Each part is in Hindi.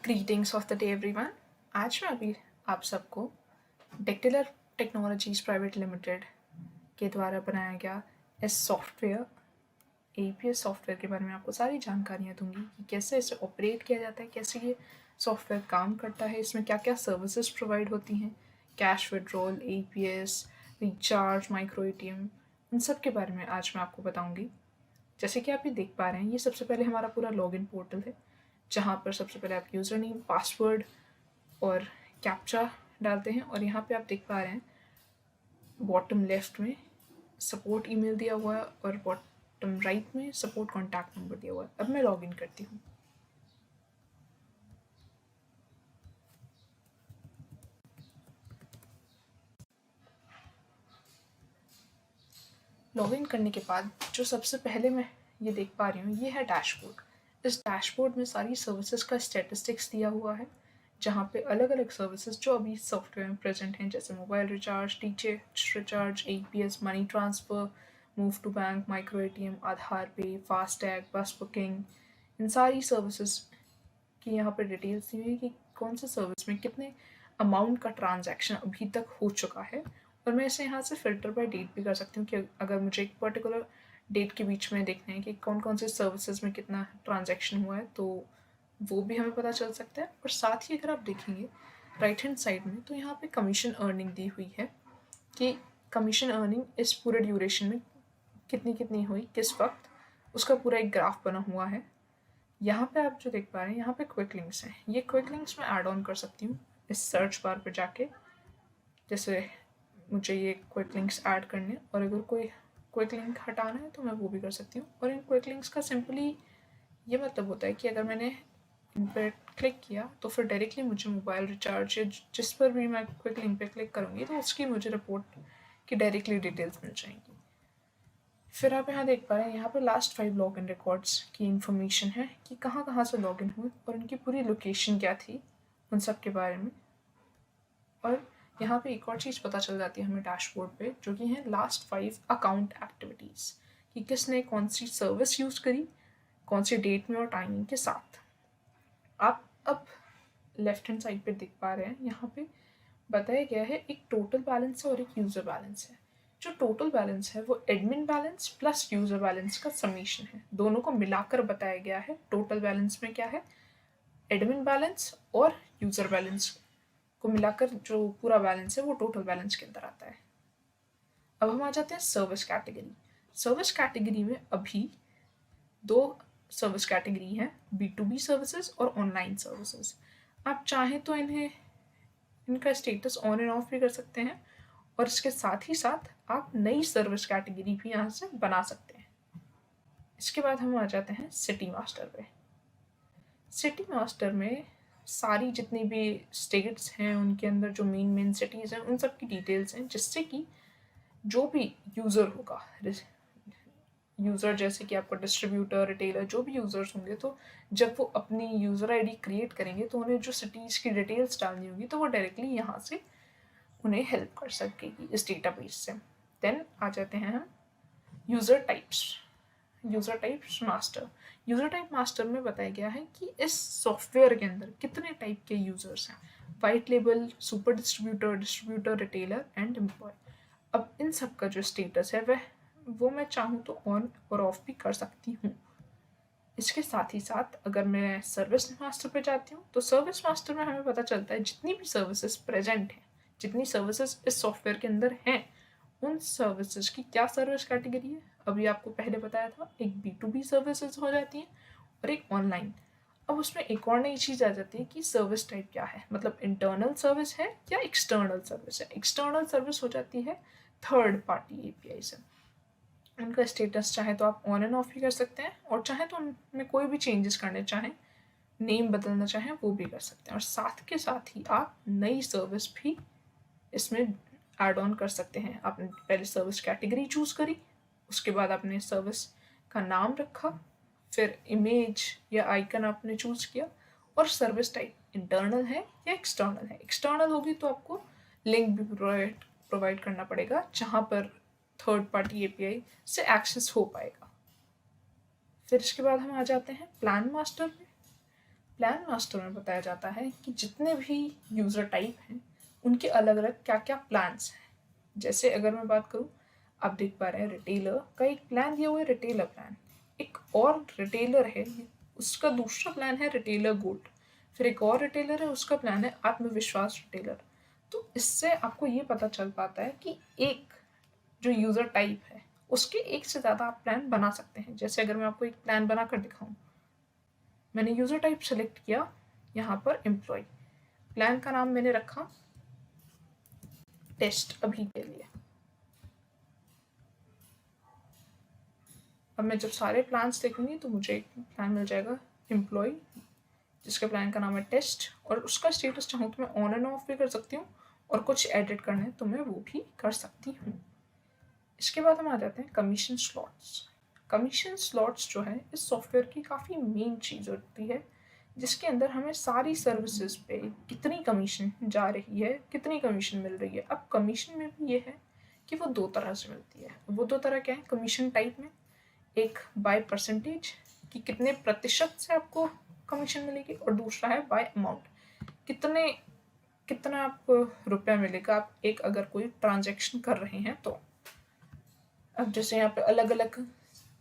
Greetings of the day everyone. आज मैं अभी आप सबको डेक्टिलर टेक्नोलॉजीज प्राइवेट लिमिटेड के द्वारा बनाया गया इस सॉफ्टवेयर APS सॉफ्टवेयर के बारे में आपको सारी जानकारियाँ दूंगी कि कैसे इसे ऑपरेट किया जाता है, कैसे ये सॉफ्टवेयर काम करता है, इसमें क्या क्या सर्विसेज प्रोवाइड होती हैं, cash withdrawal, APS, recharge, micro ATM, इन सब के बारे में आज मैं आपको बताऊंगी। जैसे कि आप ये देख पा रहे हैं, ये सबसे पहले हमारा पूरा लॉगिन पोर्टल है, जहाँ पर सबसे पहले आप यूज़र नेम, पासवर्ड और कैप्चा डालते हैं। और यहाँ पे आप देख पा रहे हैं बॉटम लेफ्ट में सपोर्ट ईमेल दिया हुआ है और बॉटम राइट में सपोर्ट कॉन्टैक्ट नंबर दिया हुआ है। अब मैं लॉगिन करती हूँ। लॉगिन करने के बाद जो सबसे पहले मैं ये देख पा रही हूँ, ये है डैशबोर्ड। इस डैशबोर्ड में सारी सर्विसेज का स्टेटिस्टिक्स दिया हुआ है, जहाँ पे अलग अलग सर्विसेज जो अभी सॉफ्टवेयर में प्रेजेंट हैं, जैसे mobile recharge, teacher recharge, APS, money transfer, move to bank, micro ATM, Aadhaar pay, FASTag, बस बुकिंग, इन सारी सर्विसेज की यहाँ पे डिटेल्स दी हुई है कि कौन से सर्विस में कितने अमाउंट का ट्रांजैक्शन अभी तक हो चुका है। और मैं इसे यहाँ से फ़िल्टर बाय डेट भी कर सकती हूँ कि अगर मुझे एक पर्टिकुलर डेट के बीच में देखना है कि कौन कौन से सर्विसेज में कितना ट्रांजैक्शन हुआ है, तो वो भी हमें पता चल सकता है। और साथ ही अगर आप देखेंगे राइट हैंड साइड में, तो यहाँ पे कमीशन अर्निंग दी हुई है कि कमीशन अर्निंग इस पूरे ड्यूरेशन में कितनी कितनी हुई, किस वक्त, उसका पूरा एक ग्राफ बना हुआ है। यहाँ पे आप जो देख पा रहे हैं, यहाँ पे क्विक लिंक्स हैं। ये क्विक लिंक्स मैं ऐड ऑन कर सकती हूँ इस सर्च बार पर जाके, जैसे मुझे ये क्विक लिंक्स ऐड करने, और अगर कोई क्विक लिंक हटाना है तो मैं वो भी कर सकती हूँ। और इन क्विक लिंक्स का सिंपली ये मतलब होता है कि अगर मैंने इन पर क्लिक किया तो फिर डायरेक्टली मुझे मोबाइल रिचार्ज या जिस पर भी मैं क्विक लिंक पे क्लिक करूँगी तो उसकी मुझे रिपोर्ट की डायरेक्टली डिटेल्स मिल जाएंगी। फिर आप यहाँ देख पा रहे हैं, यहाँ पर लास्ट 5 लॉगिन रिकॉर्ड्स की इन्फॉर्मेशन है कि कहाँ कहाँ से लॉगिन हुए और उनकी पूरी लोकेशन क्या थी, उन सब के बारे में। और यहाँ पे एक और चीज़ पता चल जाती है हमें डैशबोर्ड पे, जो कि है लास्ट 5 अकाउंट एक्टिविटीज़, कि किसने कौन सी सर्विस यूज़ करी, कौन सी डेट में और टाइमिंग के साथ। आप अब लेफ्ट हैंड साइड पे देख पा रहे हैं, यहाँ पे बताया गया है एक टोटल बैलेंस है और एक यूज़र बैलेंस है। जो टोटल बैलेंस है वो admin balance plus user balance का समीशन है, दोनों को मिलाकर बताया गया है। टोटल बैलेंस में क्या है, एडमिन बैलेंस और यूज़र बैलेंस को मिलाकर जो पूरा बैलेंस है वो टोटल बैलेंस के अंदर आता है। अब हम आ जाते हैं सर्विस कैटेगरी। सर्विस कैटेगरी में अभी 2 सर्विस कैटेगरी हैं, B2B सर्विसेज और ऑनलाइन सर्विसेज। आप चाहें तो इनका स्टेटस ऑन एंड ऑफ भी कर सकते हैं, और इसके साथ ही साथ आप नई सर्विस कैटेगरी भी यहाँ से बना सकते हैं। इसके बाद हम आ जाते हैं सिटी मास्टर पे। सिटी मास्टर में सारी जितनी भी स्टेट्स हैं उनके अंदर जो मेन सिटीज़ हैं उन सब की डिटेल्स हैं, जिससे कि जो भी यूज़र होगा, यूज़र जैसे कि आपका डिस्ट्रीब्यूटर, रिटेलर, जो भी यूज़र्स होंगे, तो जब वो अपनी यूज़र ID क्रिएट करेंगे तो उन्हें जो सिटीज़ की डिटेल्स डालनी होगी तो वो डायरेक्टली यहाँ से उन्हें हेल्प कर सकेगी इस डेटाबेस से। देन आ जाते हैं हम user types. User types master. User type master में बताया गया है कि इस सॉफ्टवेयर के अंदर कितने टाइप के यूज़र्स हैं, white label, super distributor, distributor, retailer and employ. अब इन सब का जो स्टेटस है वो मैं चाहूँ तो ऑन और ऑफ भी कर सकती हूँ। इसके साथ ही साथ अगर मैं सर्विस मास्टर पे जाती हूँ तो सर्विस मास्टर में हमें पता चलता है जितनी भी सर्विसेज प्रेजेंट हैं, जितनी सर्विसेज इस सॉफ्टवेयर के अंदर हैं, उन सर्विसेज की क्या सर्विस कैटेगरी है। अभी आपको पहले बताया था, एक B2B सर्विसेज हो जाती हैं और एक ऑनलाइन। अब उसमें एक और नई चीज़ आ जाती है कि सर्विस टाइप क्या है, मतलब इंटरनल सर्विस है या एक्सटर्नल सर्विस है। एक्सटर्नल सर्विस हो जाती है थर्ड पार्टी API से। उनका स्टेटस चाहे तो आप ऑन एंड ऑफ भी कर सकते हैं, और चाहे तो उनमें कोई भी चेंजेस करने चाहें, नेम बदलना चाहें, वो भी कर सकते हैं। और साथ के साथ ही आप नई सर्विस भी इसमें ऐड ऑन कर सकते हैं। आपने पहले सर्विस कैटेगरी चूज़ करी, उसके बाद आपने सर्विस का नाम रखा, फिर इमेज या आइकन आपने चूज़ किया, और सर्विस टाइप इंटरनल है या एक्सटर्नल है। एक्सटर्नल होगी तो आपको लिंक भी प्रोवाइड करना पड़ेगा, जहाँ पर थर्ड पार्टी API से एक्सेस हो पाएगा। फिर इसके बाद हम आ जाते हैं प्लान मास्टर में। प्लान मास्टर में बताया जाता है कि जितने भी यूज़र टाइप हैं उनके अलग अलग क्या क्या प्लान्स हैं। जैसे अगर मैं बात करूँ, आप देख पा रहे हैं रिटेलर का एक प्लान दिया हुआ है, रिटेलर प्लान। एक और रिटेलर है, उसका दूसरा प्लान है रिटेलर गोल्ड। फिर एक और रिटेलर है, उसका प्लान है आत्मविश्वास रिटेलर। तो इससे आपको ये पता चल पाता है कि एक जो यूज़र टाइप है उसके एक से ज़्यादा आप प्लान बना सकते हैं। जैसे अगर मैं आपको एक प्लान बना कर दिखाऊँ, मैंने यूज़र टाइप सेलेक्ट किया, यहाँ पर एम्प्लॉय, प्लान का नाम मैंने रखा टेस्ट अभी के लिए। अब मैं जब सारे प्लान्स देखूंगी तो मुझे एक प्लान मिल जाएगा एम्प्लॉय, जिसके प्लान का नाम है टेस्ट, और उसका स्टेटस चाहूँ तो मैं ऑन एंड ऑफ भी कर सकती हूँ, और कुछ एडिट करना है तो मैं वो भी कर सकती हूँ। इसके बाद हम आ जाते हैं कमीशन स्लॉट्स। कमीशन स्लॉट्स जो है इस सॉफ्टवेयर की काफ़ी मेन चीज़ होती है, जिसके अंदर हमें सारी सर्विसेज पे कितनी कमीशन जा रही है, कितनी कमीशन मिल रही है। अब कमीशन में भी ये है कि वो दो तरह से मिलती है। वो दो तरह क्या है कमीशन टाइप में, एक बाय परसेंटेज कि कितने प्रतिशत से आपको कमीशन मिलेगी, और दूसरा है बाय अमाउंट, कितने कितना आपको रुपया मिलेगा आप एक अगर कोई ट्रांजैक्शन कर रहे हैं तो। अब जैसे यहाँ पे अलग अलग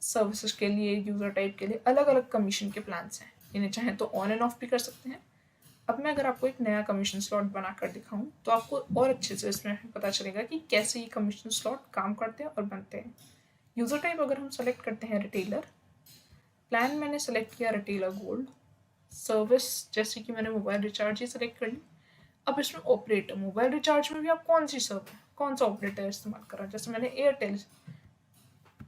सर्विसेज के लिए, यूज़र टाइप के लिए अलग अलग कमीशन के प्लान्स हैं। इन्हें चाहे तो ऑन एंड ऑफ भी कर सकते हैं। अब मैं अगर आपको एक नया कमीशन स्लॉट बना कर दिखाऊँ तो आपको और अच्छे से इसमें पता चलेगा कि कैसे ये कमीशन स्लॉट काम करते हैं और बनते हैं। यूज़र टाइप अगर हम सेलेक्ट करते हैं रिटेलर, प्लान मैंने सेलेक्ट किया रिटेलर गोल्ड, सर्विस जैसे कि मैंने मोबाइल रिचार्ज ही सेलेक्ट कर ली। अब इसमें ऑपरेटर, मोबाइल रिचार्ज में भी आप कौन सा ऑपरेटर इस्तेमाल कर रहे हैं, जैसे मैंने एयरटेल।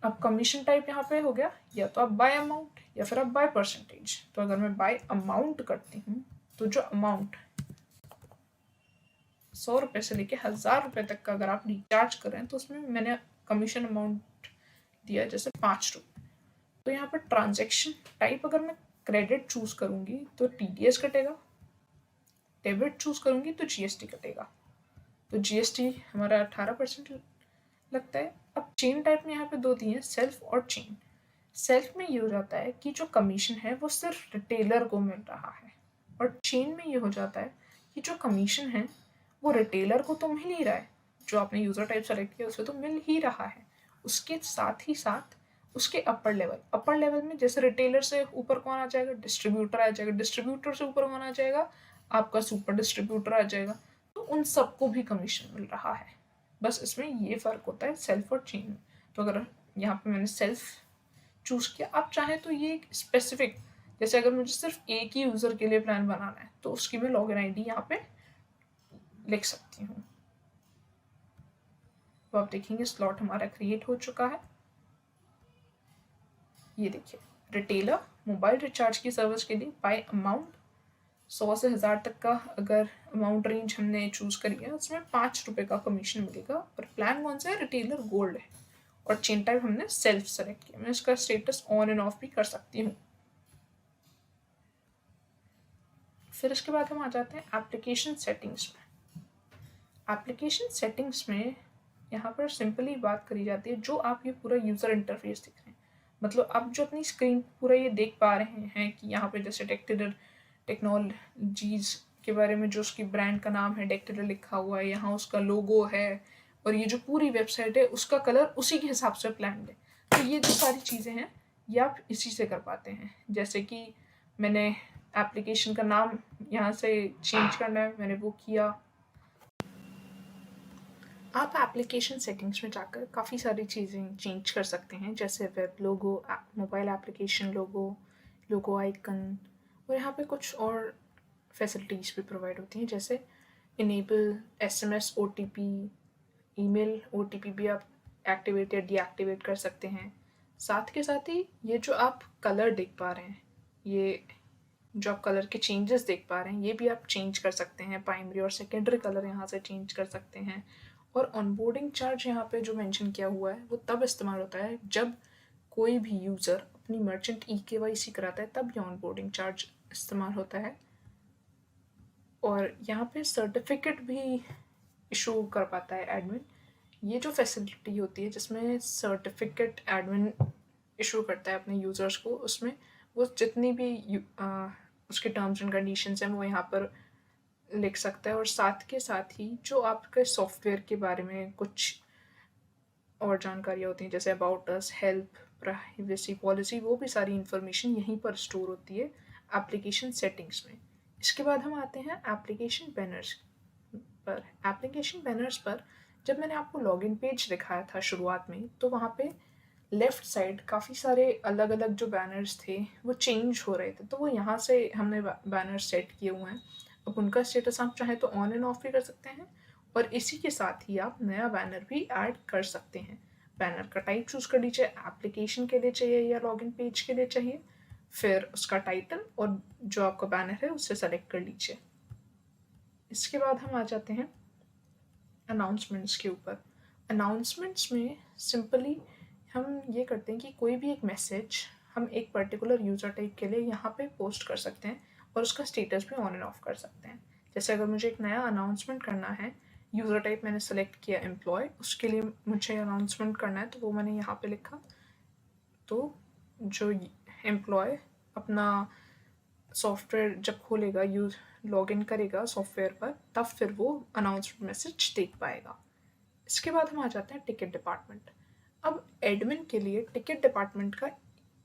अब कमीशन टाइप यहाँ पे हो गया, या तो आप बाय अमाउंट या फिर आप बाय परसेंटेज। तो अगर मैं बाय अमाउंट करती हूँ तो जो अमाउंट 100 रुपये से लेके 1000 रुपये तक का अगर आप रिचार्ज कर रहे हैं तो उसमें मैंने कमीशन अमाउंट दिया जैसे 5 रुपये। तो यहाँ पर ट्रांजेक्शन टाइप अगर मैं क्रेडिट चूज करूँगी तो TDS कटेगा, डेबिट चूज करूँगी तो GST कटेगा। तो GST हमारा 18% लगता है। अब चेन टाइप में यहाँ पे दो दिए हैं, सेल्फ और चेन। सेल्फ में ये हो जाता है कि जो कमीशन है वो सिर्फ रिटेलर को मिल रहा है, और चेन में ये हो जाता है कि जो कमीशन है वो रिटेलर को तो मिल ही रहा है, जो आपने यूज़र टाइप सेलेक्ट किया उसे तो मिल ही रहा है, उसके साथ ही साथ उसके अपर लेवल में जैसे रिटेलर से ऊपर कौन आ जाएगा, डिस्ट्रीब्यूटर आ जाएगा, डिस्ट्रीब्यूटर से ऊपर कौन आ जाएगा, आपका सुपर डिस्ट्रीब्यूटर आ जाएगा। तो उन सबको भी कमीशन मिल रहा है। बस इसमें ये फ़र्क होता है सेल्फ और चेन में। तो अगर यहाँ पे मैंने सेल्फ चूज़ किया, आप चाहें तो ये एक स्पेसिफिक, जैसे अगर मुझे सिर्फ एक ही यूज़र के लिए प्लान बनाना है तो उसकी मैं लॉगिन आईडी यहाँ पे लिख सकती हूँ। तो आप देखेंगे स्लॉट हमारा क्रिएट हो चुका है। ये देखिए, रिटेलर मोबाइल रिचार्ज की सर्विस के लिए बाय अमाउंट 100 से 1000 तक का अगर अमाउंट रेंज हमने चूज़ करी है उसमें 5 रुपये का कमीशन मिलेगा। और प्लान कौन सा है, रिटेलर गोल्ड है, और चेन टाइप हमने सेल्फ सेलेक्ट किया। मैं इसका स्टेटस ऑन एंड ऑफ भी कर सकती हूँ। फिर इसके बाद हम आ जाते हैं एप्लीकेशन सेटिंग्स में। एप्लीकेशन सेटिंग्स में यहाँ पर सिंपली बात करी जाती है, जो आप ये पूरा यूज़र इंटरफेस देख रहे हैं, मतलब आप जो अपनी स्क्रीन पूरा ये देख पा रहे हैं कि यहाँ पे जैसे डेक्टिलर टेक्नोलॉजीज़ के बारे में जो उसकी ब्रांड का नाम है डेक्टिलर लिखा हुआ है, यहाँ उसका लोगो है, और ये जो पूरी वेबसाइट है उसका कलर उसी के हिसाब से प्लान है। तो ये जो सारी चीज़ें हैं ये आप इसी से कर पाते हैं। जैसे कि मैंने एप्लीकेशन का नाम यहाँ से चेंज करना है, मैंने वो किया। आप एप्लीकेशन सेटिंग्स में जाकर काफ़ी सारी चीज़ें चेंज कर सकते हैं, जैसे वेब लोगो, मोबाइल एप्लीकेशन लोगो, लोगो आइकन, और यहाँ पे कुछ और फैसिलिटीज़ भी प्रोवाइड होती हैं, जैसे enable SMS OTP, email OTP भी आप एक्टिवेट या डीएक्टिवेट कर सकते हैं। साथ के साथ ही ये जो आप कलर देख पा रहे हैं, ये जो आप कलर के चेंजेस देख पा रहे हैं, ये भी आप चेंज कर सकते हैं। प्राइमरी और सेकेंडरी कलर यहाँ से चेंज कर सकते हैं। और ऑनबोर्डिंग चार्ज यहाँ पे जो मेंशन किया हुआ है वो तब इस्तेमाल होता है जब कोई भी यूज़र अपनी मर्चेंट KYC कराता है, तब ये ऑनबोर्डिंग चार्ज इस्तेमाल होता है। और यहाँ पे सर्टिफिकेट भी इशू कर पाता है एडमिन। ये जो फैसिलिटी होती है जिसमें सर्टिफिकेट एडमिन इशू करता है अपने यूज़र्स को, उसमें वो जितनी भी उसके टर्म्स एंड कंडीशंस हैं वो यहाँ पर लिख सकता है, और साथ के साथ ही जो आपके सॉफ्टवेयर के बारे में कुछ और जानकारियाँ होती हैं जैसे about us, help, privacy policy, वो भी सारी इन्फॉर्मेशन यहीं पर स्टोर होती है एप्लीकेशन सेटिंग्स में। इसके बाद हम आते हैं एप्लीकेशन बैनर्स पर। एप्लीकेशन बैनर्स पर जब मैंने आपको लॉगिन पेज दिखाया था शुरुआत में, तो वहाँ पे लेफ़्ट साइड काफ़ी सारे अलग अलग जो बैनर्स थे वो चेंज हो रहे थे, तो वो यहाँ से हमने बैनर सेट किए हुए हैं। अब उनका स्टेटस आप चाहें तो ऑन एंड ऑफ भी कर सकते हैं, और इसी के साथ ही आप नया बैनर भी ऐड कर सकते हैं। बैनर का टाइप चूज़ कर लीजिए, एप्लीकेशन के लिए चाहिए या लॉगिन पेज के लिए चाहिए, फिर उसका टाइटल और जो आपका बैनर है उससे सेलेक्ट कर लीजिए। इसके बाद हम आ जाते हैं अनाउंसमेंट्स के ऊपर। अनाउंसमेंट्स में सिंपली हम ये करते हैं कि कोई भी एक मैसेज हम एक पर्टिकुलर यूज़र टाइप के लिए यहाँ पे पोस्ट कर सकते हैं, और उसका स्टेटस भी ऑन एंड ऑफ कर सकते हैं। जैसे अगर मुझे एक नया अनाउंसमेंट करना है, यूज़र टाइप मैंने सेलेक्ट किया एम्प्लॉय, उसके लिए मुझे अनाउंसमेंट करना है, तो वो मैंने यहाँ पे लिखा। तो जो एम्प्लॉय अपना सॉफ्टवेयर जब खोलेगा, यूज लॉगिन करेगा सॉफ्टवेयर पर, तब फिर वो अनाउंसमेंट मैसेज देख पाएगा। इसके बाद हम आ जाते हैं टिकट डिपार्टमेंट। अब एडमिन के लिए टिकट डिपार्टमेंट का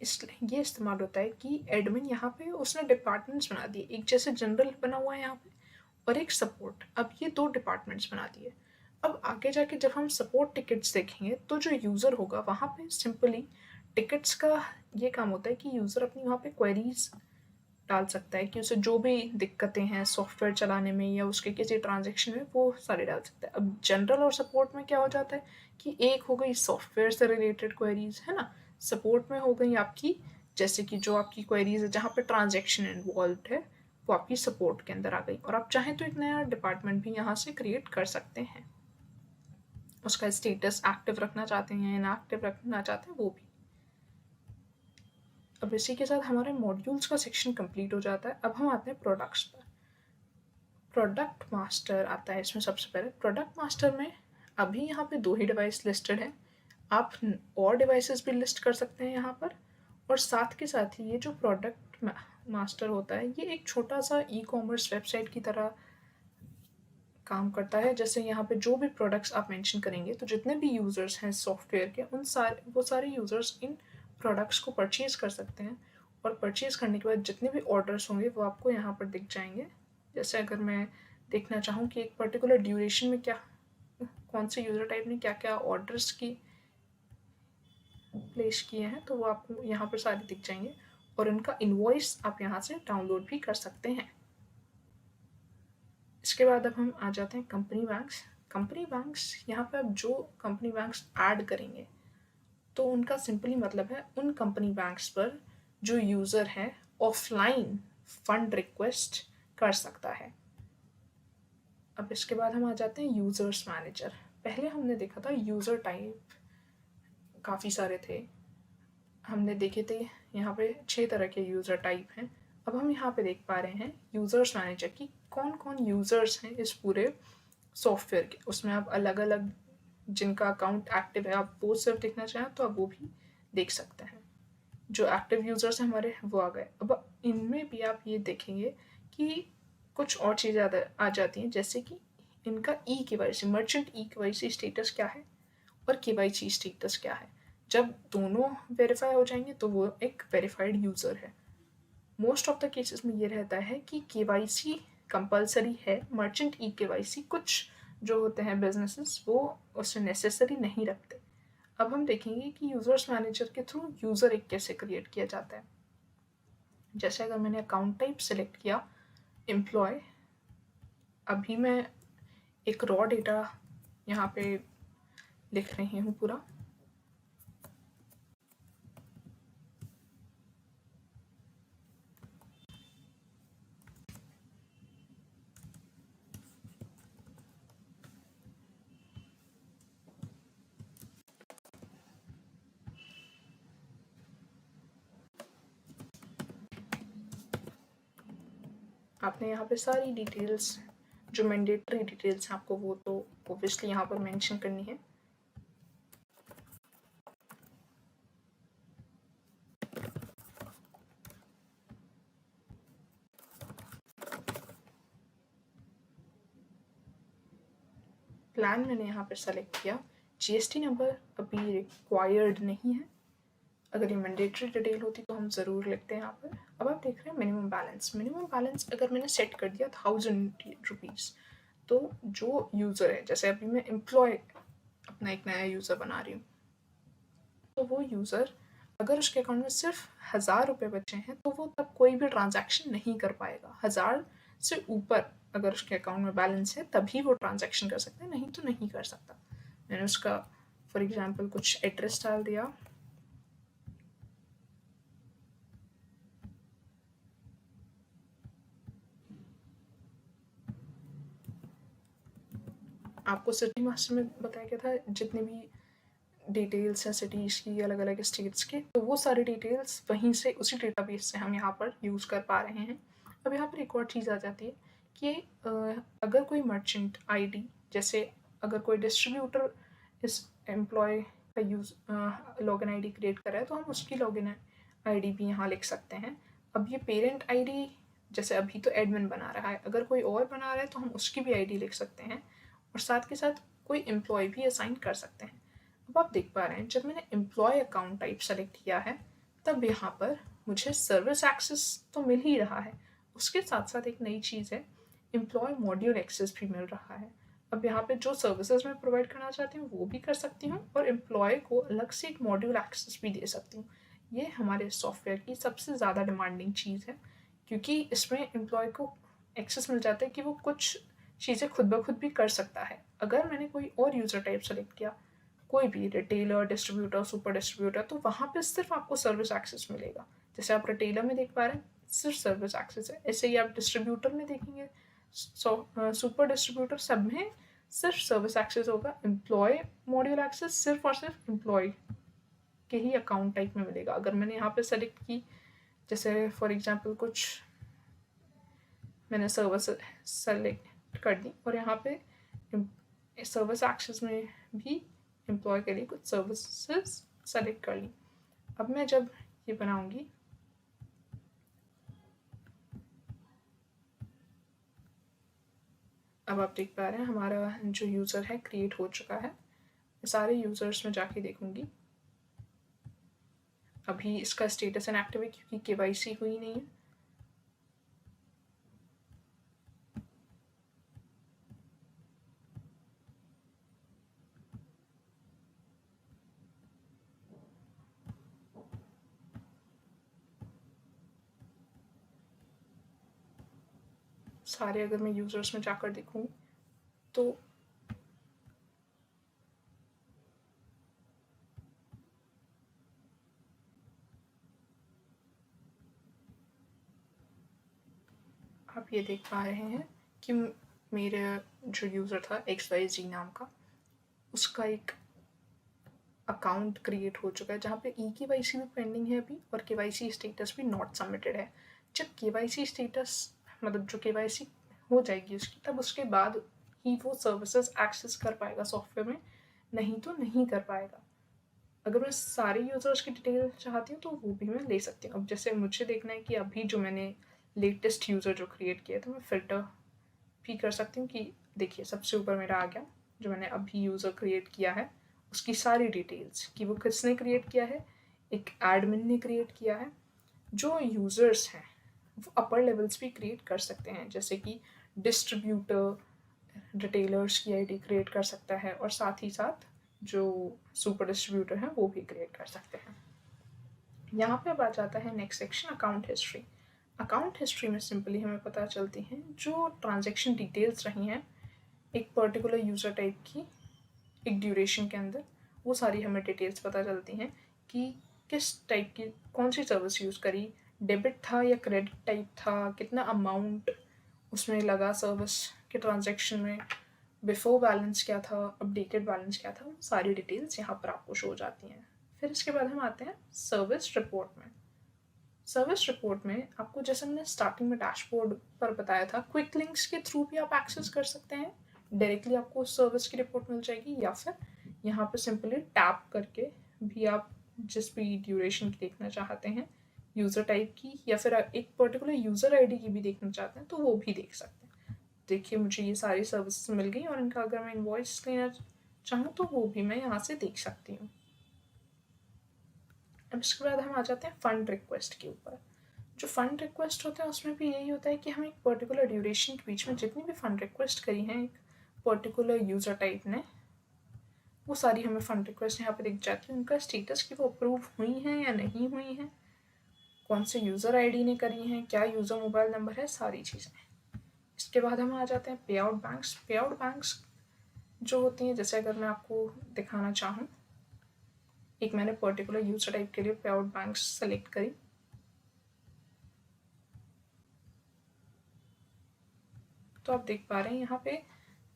ये इस्तेमाल होता है कि एडमिन यहाँ पे उसने डिपार्टमेंट्स बना दिए, एक जैसे जनरल बना हुआ है यहाँ पे और एक सपोर्ट। अब ये दो डिपार्टमेंट्स बना दिए। अब आगे जाके जब हम सपोर्ट टिकट्स देखेंगे तो जो यूज़र होगा वहाँ पे सिंपली टिकट्स का ये काम होता है कि यूज़र अपनी वहाँ पे क्वेरीज डाल सकता है कि उसे जो भी दिक्कतें हैं सॉफ्टवेयर चलाने में या उसके किसी ट्रांजेक्शन में, वो सारे डाल सकता है। अब जनरल और सपोर्ट में क्या हो जाता है कि एक हो गई सॉफ्टवेयर से रिलेटेड क्वेरीज, है ना, सपोर्ट में हो गई आपकी जैसे कि जो आपकी क्वेरीज है जहाँ पे ट्रांजेक्शन इन्वॉल्व है, वो आपकी सपोर्ट के अंदर आ गई। और आप चाहें तो एक नया डिपार्टमेंट भी यहाँ से क्रिएट कर सकते हैं, उसका स्टेटस एक्टिव रखना चाहते हैं या इनएक्टिव रखना चाहते हैं वो भी। अब इसी के साथ हमारे मॉड्यूल्स का सेक्शन कंप्लीट हो जाता है। अब हम आते हैं प्रोडक्ट्स पर। प्रोडक्ट मास्टर आता है इसमें सबसे पहले। प्रोडक्ट मास्टर में अभी यहाँ पे दो ही डिवाइस लिस्टेड हैं, आप और डिवाइसेस भी लिस्ट कर सकते हैं यहाँ पर। और साथ के साथ ही ये जो प्रोडक्ट मास्टर होता है ये एक छोटा सा ई कॉमर्स वेबसाइट की तरह काम करता है। जैसे यहाँ पे जो भी प्रोडक्ट्स आप मेंशन करेंगे, तो जितने भी यूज़र्स हैं सॉफ्टवेयर के, वो सारे यूज़र्स इन प्रोडक्ट्स को परचेज़ कर सकते हैं, और परचेज़ करने के बाद जितने भी ऑर्डर्स होंगे वो आपको यहाँ पर दिख जाएंगे। जैसे अगर मैं देखना चाहूँ कि एक पर्टिकुलर ड्यूरेशन में क्या कौन से यूज़र टाइप ने क्या क्या ऑर्डर्स की प्लेस किए हैं, तो वो आपको यहाँ पर सारे दिख जाएंगे, और उनका इनवॉइस आप यहाँ से डाउनलोड भी कर सकते हैं। इसके बाद अब हम आ जाते हैं कंपनी बैंक्स। कंपनी बैंक्स यहाँ पे अब जो कंपनी बैंक्स ऐड करेंगे, तो उनका सिंपली मतलब है उन कंपनी बैंक्स पर जो यूज़र है ऑफलाइन फंड रिक्वेस्ट कर सकता है। अब इसके बाद हम आ जाते हैं यूज़र्स मैनेजर। पहले हमने देखा था यूज़र टाइप काफ़ी सारे थे, हमने देखे थे यहाँ पे 6 तरह के यूज़र टाइप हैं। अब हम यहाँ पे देख पा रहे हैं यूज़र्स मैनेजर की कौन कौन यूज़र्स हैं इस पूरे सॉफ्टवेयर के। उसमें आप अलग अलग जिनका अकाउंट एक्टिव है, आप वो सिर्फ देखना चाहें तो आप वो भी देख सकते हैं। जो एक्टिव यूज़र्स हैं हमारे वो आ गए। अब इनमें भी आप ये देखेंगे कि कुछ और चीज़ें आ जाती हैं, जैसे कि इनका ई के वाई सी, मर्चेंट ई के वाई सी स्टेटस क्या है और के वाई सी स्टेटस क्या है। जब दोनों वेरीफाई हो जाएंगे तो वो एक वेरीफाइड यूज़र है। मोस्ट ऑफ द केसेस में ये रहता है कि के वाई सी कंपल्सरी है, मर्चेंट ई के वाई सी कुछ जो होते हैं बिजनेसेस वो उससे नेसेसरी नहीं रखते। अब हम देखेंगे कि यूज़र्स मैनेजर के थ्रू यूज़र एक कैसे क्रिएट किया जाता है। जैसे अगर मैंने अकाउंट टाइप सेलेक्ट किया एम्प्लॉय, अभी मैं एक रॉ डेटा यहाँ पे लिख रही हूँ पूरा। आपने यहाँ पे सारी डिटेल्स जो मैंडेटरी डिटेल्स हैं आपको वो तो ऑब्वियसली यहाँ पर मेंशन करनी है। प्लान मैंने यहाँ पर सेलेक्ट किया। जीएसटी नंबर अभी रिक्वायर्ड नहीं है, अगर ये मैंडेटरी डिटेल होती तो हम ज़रूर लिखते हैं यहाँ पर। अब आप देख रहे हैं मिनिमम बैलेंस। मिनिमम बैलेंस अगर मैंने सेट कर दिया 1000 रुपीज़, तो जो यूज़र है, जैसे अभी मैं एम्प्लॉय अपना एक नया यूज़र बना रही हूँ, तो वो यूज़र अगर उसके अकाउंट में सिर्फ 1000 रुपये बचे हैं तो वो तब कोई भी ट्रांजैक्शन नहीं कर पाएगा। 1000 से ऊपर अगर उसके अकाउंट में बैलेंस है तभी वो ट्रांजैक्शन कर सकता है, नहीं तो नहीं कर सकता। मैंने उसका फॉर एग्जांपल कुछ एड्रेस डाल दिया। आपको सिटी मास्टर में बताया गया था जितने भी डिटेल्स हैं सिटीज़ की, अलग अलग स्टेट्स के, तो वो सारी डिटेल्स वहीं से, उसी डेटाबेस से हम यहाँ पर यूज़ कर पा रहे हैं। अब यहाँ पर एक और चीज़ आ जाती है कि अगर कोई मर्चेंट आईडी, जैसे अगर कोई डिस्ट्रीब्यूटर इस एम्प्लॉय का यूज़ लॉगिन आईडी क्रिएट कर रहा है तो हम उसकी लॉगिन आईडी भी यहाँ लिख सकते हैं। अब ये पेरेंट आईडी, जैसे अभी तो एडमिन बना रहा है, अगर कोई और बना रहा है तो हम उसकी भी आईडी लिख सकते हैं, और साथ के साथ कोई एम्प्लॉय भी असाइन कर सकते हैं। अब आप देख पा रहे हैं जब मैंने एम्प्लॉय अकाउंट टाइप सेलेक्ट किया है तब यहाँ पर मुझे सर्विस एक्सेस तो मिल ही रहा है, उसके साथ साथ एक नई चीज़ है, एम्प्लॉय मॉड्यूल एक्सेस भी मिल रहा है। अब यहाँ पे जो सर्विसेज मैं प्रोवाइड करना चाहती हूँ वो भी कर सकती हूँ, और एम्प्लॉय को अलग से एक मॉड्यूल एक्सेस भी दे सकती हूँ। ये हमारे सॉफ्टवेयर की सबसे ज़्यादा डिमांडिंग चीज़ है, क्योंकि इसमें एम्प्लॉय को एक्सेस मिल जाता है कि वो कुछ चीज़ें खुद ब खुद भी कर सकता है। अगर मैंने कोई और यूज़र टाइप सेलेक्ट किया, कोई भी रिटेलर, डिस्ट्रीब्यूटर, सुपर डिस्ट्रीब्यूटर, तो वहाँ पे सिर्फ आपको सर्विस एक्सेस मिलेगा। जैसे आप रिटेलर में देख पा रहे हैं सिर्फ सर्विस एक्सेस है, ऐसे ही आप डिस्ट्रीब्यूटर में देखेंगे, सुपर डिस्ट्रीब्यूटर, सब में सिर्फ सर्विस एक्सेस होगा। एम्प्लॉय मॉड्यूल एक्सेस सिर्फ और सिर्फ एम्प्लॉय के ही अकाउंट टाइप में मिलेगा। अगर मैंने यहाँ पे सेलेक्ट की, जैसे फॉर एग्जांपल कुछ मैंने सर्विस सेलेक्ट कर दी और यहाँ पे सर्विस एक्सेस में भी एम्प्लॉय के लिए कुछ सर्विसेज सेलेक्ट कर ली। अब मैं जब ये बनाऊंगी, अब आप देख पा रहे हैं हमारा जो यूज़र है क्रिएट हो चुका है। सारे यूज़र्स में जाके देखूंगी, अभी इसका स्टेटस इनएक्टिव है क्योंकि केवाईसी हुई नहीं है। सारे अगर मैं यूज़र्स में जाकर देखूँ तो आप ये देख पा रहे हैं कि मेरा जो यूज़र था XYZ नाम का, उसका एक अकाउंट क्रिएट हो चुका है जहाँ पे KYC भी पेंडिंग है अभी, और KYC स्टेटस भी नॉट सबमिटेड है। जब KYC स्टेटस, मतलब जो KYC हो जाएगी उसकी, तब उसके बाद ही वो सर्विसेज एक्सेस कर पाएगा सॉफ्टवेयर में, नहीं तो नहीं कर पाएगा। अगर मैं सारे यूज़र्स की डिटेल चाहती हूँ तो वो भी मैं ले सकती हूँ। अब जैसे मुझे देखना है कि अभी जो मैंने लेटेस्ट यूज़र जो क्रिएट किया तो मैं फ़िल्टर भी कर सकती हूँ कि देखिए सबसे ऊपर मेरा आ गया जो मैंने अभी यूज़र क्रिएट किया है, उसकी सारी डिटेल्स कि वो किसने क्रिएट किया है, एक एडमिन ने क्रिएट किया है। जो यूज़र्स हैं वो अपर लेवल्स भी क्रिएट कर सकते हैं, जैसे कि डिस्ट्रीब्यूटर रिटेलर्स की आईडी क्रिएट कर सकता है, और साथ ही साथ जो सुपर डिस्ट्रीब्यूटर हैं वो भी क्रिएट कर सकते हैं। यहाँ पे अब आ जाता है next section, account history. Account history में सिंपली हमें पता चलती हैं जो ट्रांजैक्शन डिटेल्स रही हैं एक पर्टिकुलर यूज़र टाइप की एक ड्यूरेशन के अंदर, वो सारी हमें डिटेल्स पता चलती हैं कि किस टाइप की कौन सी सर्विस यूज़ करी, डेबिट था या क्रेडिट टाइप था, कितना अमाउंट उसमें लगा सर्विस के ट्रांजैक्शन में, बिफोर बैलेंस क्या था, अपडेटेड बैलेंस क्या था, वो सारी डिटेल्स यहाँ पर आपको शो हो जाती हैं। फिर इसके बाद हम आते हैं सर्विस रिपोर्ट में। सर्विस रिपोर्ट में आपको, जैसे मैंने स्टार्टिंग में डैशबोर्ड पर बताया था, क्विक लिंक्स के थ्रू भी आप एक्सेस कर सकते हैं, डायरेक्टली आपको सर्विस की रिपोर्ट मिल जाएगी, या फिर यहाँ पर सिंपली टैप करके भी आप जिस भी ड्यूरेशन की देखना चाहते हैं, यूज़र टाइप की या फिर एक पर्टिकुलर यूज़र आईडी की भी देखना चाहते हैं तो वो भी देख सकते हैं। देखिए मुझे ये सारी सर्विसेज मिल गई और इनका अगर मैं इन्वॉइस लेना चाहूँ तो वो भी मैं यहाँ से देख सकती हूँ। अब इसके बाद हम आ जाते हैं फ़ंड रिक्वेस्ट के ऊपर। जो फ़ंड रिक्वेस्ट होता है उसमें भी यही होता है कि हम एक पर्टिकुलर ड्यूरेशन के बीच में जितनी भी फ़ंड रिक्वेस्ट करी हैं एक पर्टिकुलर यूज़र टाइप ने, वो सारी हमें फ़ंड रिक्वेस्ट यहाँ पे दिख जाती है, उनका स्टेटस कि वो अप्रूव हुई हैं या नहीं हुई हैं, कौन से यूज़र आईडी ने करी हैं, क्या यूज़र मोबाइल नंबर है, सारी चीज़ें। इसके बाद हम आ जाते हैं पे आउट बैंक्स। पे आउट बैंक्स जो होती हैं, जैसे अगर मैं आपको दिखाना चाहूँ, एक मैंने पर्टिकुलर यूज़र टाइप के लिए पे आउट बैंक्स सेलेक्ट करी, तो आप देख पा रहे हैं यहाँ पे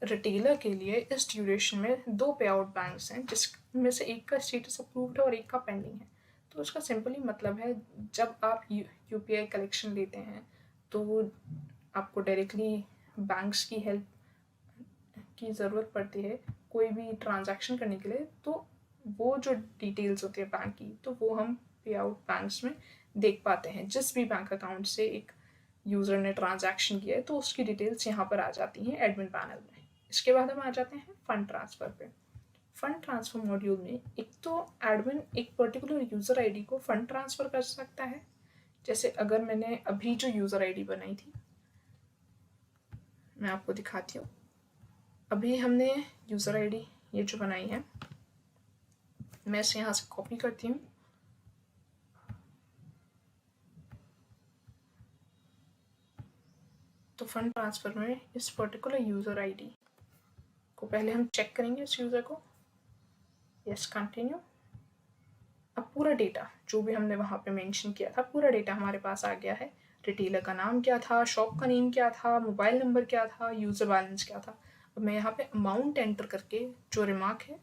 रिटेलर के लिए इस ड्यूरेशन में 2 पे आउट बैंक्स हैं, जिसमें से एक का स्टेटस अप्रूव्ड है और एक का पेंडिंग है। तो उसका सिंपली मतलब है, जब आप यूपीआई कलेक्शन लेते हैं तो आपको डायरेक्टली बैंक्स की हेल्प की ज़रूरत पड़ती है कोई भी ट्रांजैक्शन करने के लिए, तो वो जो डिटेल्स होती है बैंक की, तो वो हम पे आउट बैंक्स में देख पाते हैं। जिस भी बैंक अकाउंट से एक यूज़र ने ट्रांजैक्शन किया है तो उसकी डिटेल्स यहाँ पर आ जाती हैं एडमिन पैनल में। इसके बाद हम आ जाते हैं फ़ंड ट्रांसफ़र पे। फ़ंड ट्रांसफ़र मॉड्यूल में एक तो एडमिन एक पर्टिकुलर यूज़र आईडी को फ़ंड ट्रांसफ़र कर सकता है। जैसे अगर मैंने अभी जो यूज़र आईडी बनाई थी, मैं आपको दिखाती हूँ। अभी हमने यूज़र आईडी ये जो बनाई है, मैं इसे यहाँ से कॉपी करती हूँ। तो फ़ंड ट्रांसफ़र में इस पर्टिकुलर यूज़र आईडी को पहले हम चेक करेंगे, इस यूज़र को। Yes, continue. अब पूरा डेटा जो भी हमने वहाँ पे मेंशन किया था, पूरा डेटा हमारे पास आ गया है। रिटेलर का नाम क्या था, शॉप का नेम क्या था, मोबाइल नंबर क्या था, यूज़र बैलेंस क्या था। अब मैं यहाँ पे अमाउंट एंटर करके जो रिमार्क है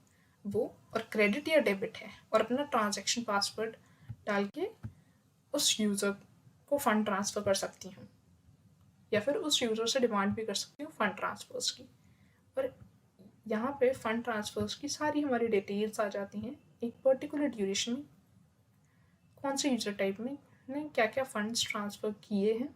वो, और क्रेडिट या डेबिट है, और अपना ट्रांजैक्शन पासवर्ड डाल के उस यूज़र को फ़ंड ट्रांसफ़र कर सकती हूँ, या फिर उस यूज़र से डिमांड भी कर सकती हूँ फ़ंड ट्रांसफ़र्स की। और यहाँ पे फ़ंड ट्रांसफ़र्स की सारी हमारी डिटेल्स आ जाती हैं, एक पर्टिकुलर ड्यूरेशन में कौन से यूज़र टाइप में ने क्या क्या फ़ंड्स ट्रांसफ़र किए हैं।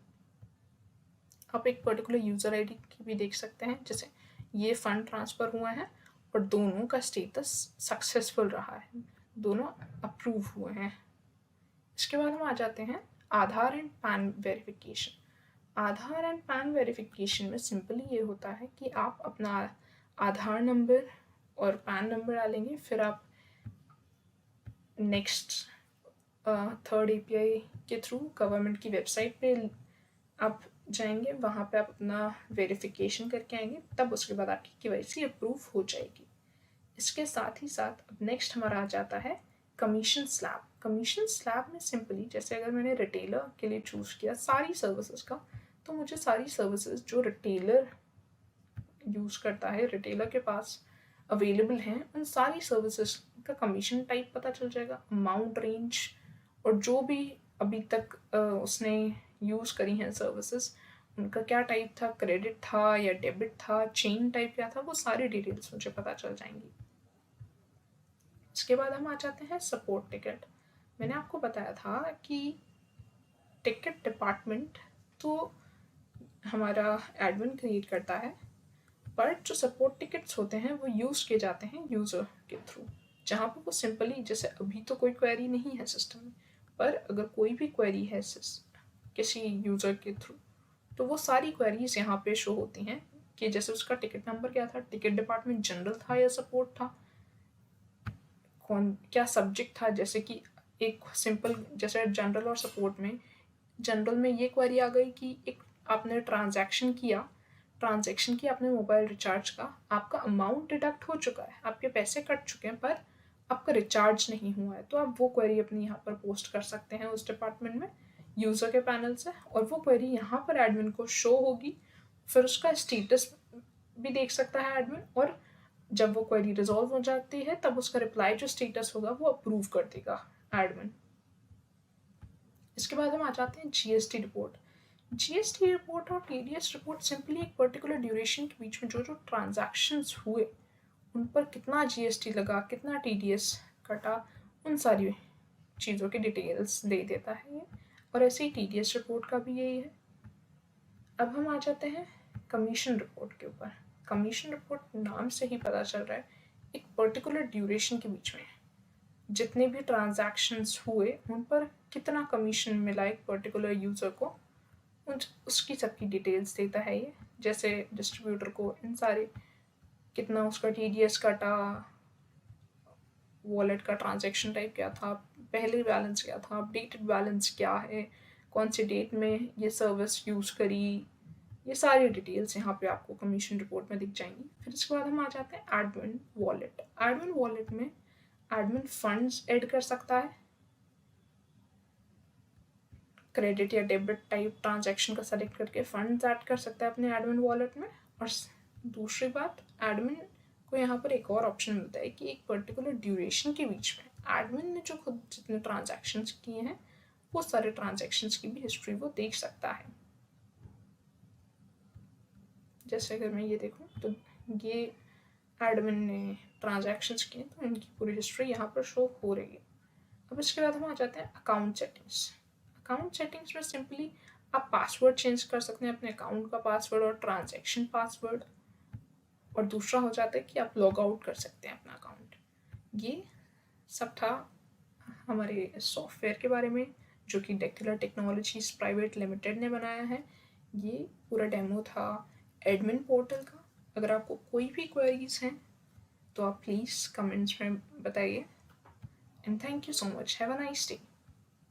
आप एक पर्टिकुलर यूज़र आईडी की भी देख सकते हैं, जैसे ये फ़ंड ट्रांसफ़र हुआ है और दोनों का स्टेटस सक्सेसफुल रहा है, दोनों अप्रूव हुए हैं। इसके बाद हम आ जाते हैं Aadhaar and PAN verification. Aadhaar and PAN verification में सिंपली ये होता है कि आप अपना आधार नंबर और पैन नंबर डालेंगे, फिर आप नेक्स्ट थर्ड एपीआई के थ्रू गवर्नमेंट की वेबसाइट पे आप जाएंगे, वहाँ पे आप अपना वेरिफिकेशन करके आएंगे, तब उसके बाद आपकी केवाईसी अप्रूव हो जाएगी। इसके साथ ही साथ अब नेक्स्ट हमारा आ जाता है कमीशन स्लैब। कमीशन स्लैब में सिंपली, जैसे अगर मैंने रिटेलर के लिए चूज़ किया सारी सर्विसेज का, तो मुझे सारी सर्विसेज जो रिटेलर यूज़ करता है, रिटेलर के पास अवेलेबल हैं, उन सारी सर्विसेज का कमीशन टाइप पता चल जाएगा, अमाउंट रेंज, और जो भी अभी तक उसने यूज़ करी हैं सर्विसेज, उनका क्या टाइप था, क्रेडिट था या डेबिट था, चेन टाइप क्या था, वो सारी डिटेल्स मुझे पता चल जाएंगी। इसके बाद हम आ जाते हैं सपोर्ट टिकट। मैंने आपको बताया था कि टिकट डिपार्टमेंट तो हमारा एडमिन क्रिएट करता है, पर जो सपोर्ट टिकट्स होते हैं वो यूज़ किए जाते हैं यूज़र के थ्रू, जहाँ पर वो सिंपली, जैसे अभी तो कोई क्वेरी नहीं है सिस्टम में, पर अगर कोई भी क्वेरी है किसी यूज़र के थ्रू, तो वो सारी क्वेरीज यहाँ पे शो होती हैं कि जैसे उसका टिकट नंबर क्या था, टिकट डिपार्टमेंट जनरल था या सपोर्ट था, कौन क्या सब्जेक्ट था। जैसे कि एक सिंपल, जैसे जनरल और सपोर्ट में, जनरल में ये क्वेरी आ गई कि एक आपने ट्रांजैक्शन किया आपने मोबाइल रिचार्ज का, आपका अमाउंट डिडक्ट हो चुका है, आपके पैसे कट चुके हैं, पर आपका रिचार्ज नहीं हुआ है, तो आप वो क्वेरी अपनी यहाँ पर पोस्ट कर सकते हैं उस डिपार्टमेंट में यूज़र के पैनल से, और वो क्वेरी यहाँ पर एडमिन को शो होगी, फिर उसका स्टेटस भी देख सकता है एडमिन, और जब वो क्वेरी रिजॉल्व हो जाती है तब उसका रिप्लाई जो स्टेटस होगा वो अप्रूव कर देगा एडमिन। इसके बाद हम आ जाते हैं जीएसटी रिपोर्ट। जीएसटी रिपोर्ट और टीडीएस रिपोर्ट सिंपली एक पर्टिकुलर ड्यूरेशन के बीच में जो जो ट्रांजैक्शंस हुए उन पर कितना जीएसटी लगा, कितना टीडीएस कटा, उन सारी चीज़ों की डिटेल्स दे देता है ये, और ऐसे ही टीडीएस रिपोर्ट का भी यही है। अब हम आ जाते हैं कमीशन रिपोर्ट के ऊपर। कमीशन रिपोर्ट नाम से ही पता चल रहा है एक पर्टिकुलर ड्यूरेशन के बीच में जितने भी ट्रांजैक्शंस हुए उन पर कितना कमीशन मिला एक पर्टिकुलर यूज़र को, उन उसकी सबकी डिटेल्स देता है ये। जैसे डिस्ट्रीब्यूटर को इन सारे कितना उसका TDS कटा, वॉलेट का ट्रांजैक्शन टाइप क्या था, पहले बैलेंस क्या था, अपडेटेड बैलेंस क्या है, कौन से डेट में ये सर्विस यूज़ करी, ये सारी डिटेल्स यहाँ पे आपको कमीशन रिपोर्ट में दिख जाएंगी। फिर इसके बाद हम आ जाते हैं एडमिन वॉलेट। एडमिन वॉलेट में एडमिन फंड्स ऐड कर सकता है, क्रेडिट या डेबिट टाइप ट्रांजैक्शन का सेलेक्ट करके फंड्स ऐड कर सकता है अपने एडमिन वॉलेट में। और दूसरी बात, एडमिन को यहाँ पर एक और ऑप्शन मिलता है कि एक पर्टिकुलर ड्यूरेशन के बीच में एडमिन ने जो खुद जितने ट्रांजैक्शंस किए हैं वो सारे ट्रांजैक्शंस की भी हिस्ट्री वो देख सकता है। जैसे अगर मैं ये देखूँ तो ये एडमिन ने ट्रांजैक्शंस किए तो इनकी पूरी हिस्ट्री यहाँ पर शो हो रही है। अब इसके बाद हम आ जाते हैं अकाउंट सेटिंग्स। अकाउंट सेटिंग्स में सिंपली आप पासवर्ड चेंज कर सकते हैं, अपने अकाउंट का पासवर्ड और ट्रांजैक्शन पासवर्ड। और दूसरा हो जाता है कि आप लॉग आउट कर सकते हैं अपना अकाउंट। ये सब था हमारे सॉफ्टवेयर के बारे में जो कि डेक्टिलर टेक्नोलॉजीज प्राइवेट लिमिटेड ने बनाया है। ये पूरा डेमो था एडमिन पोर्टल का। अगर आपको कोई भी क्वेरीज हैं तो आप प्लीज़ कमेंट्स में बताइए। And thank you so much. Have a nice day.